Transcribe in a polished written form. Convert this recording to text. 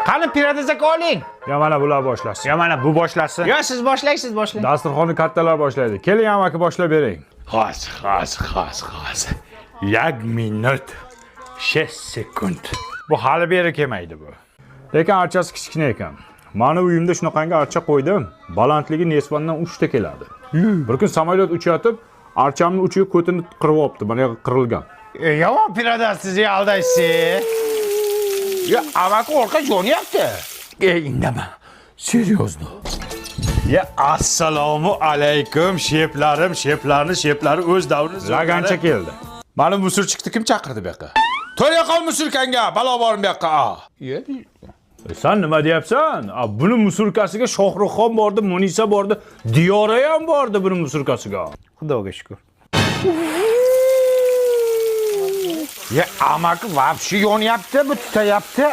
Qani piyoda aka oling. Ya mana bular boshlasin. Ya mana bu boshlasin. Yo, siz boshlang. Dasturxonni kattalar boshlaydi. Keling ham aka boshlab bering. Hozir. 1 minut 6 sekund. Bu hali beri kelmaydi bu. Lekin archasi kichkina ekan. Mani uyimda shunaqangi archa qo'ydim. Balandligi nesbandan 3 ta keladi. Bir kun samolyot uchayotib, archamning uchiga ko'tini qirib olibdi. Mana qirilgan. Yomon piyoda sizni aldaysiz. Ya amaki orqa jo'nyapti. Indama. Серьезно. Ya assalomu alaykum sheflari o'z davrini Lagancha keldi. Mani musurchiqni kim chaqirdi bu yoqqa? To'ya qol musurkanga, balo borim bu yoqqa. Sen nima deyapsan? Buni musurkasiga Shohruxxon bordi, Munisa bordi, Diyora ham bordi buni musurkasiga. Xudoga shukr. Ya amaki vapshi yonyapti, bu tutayapti.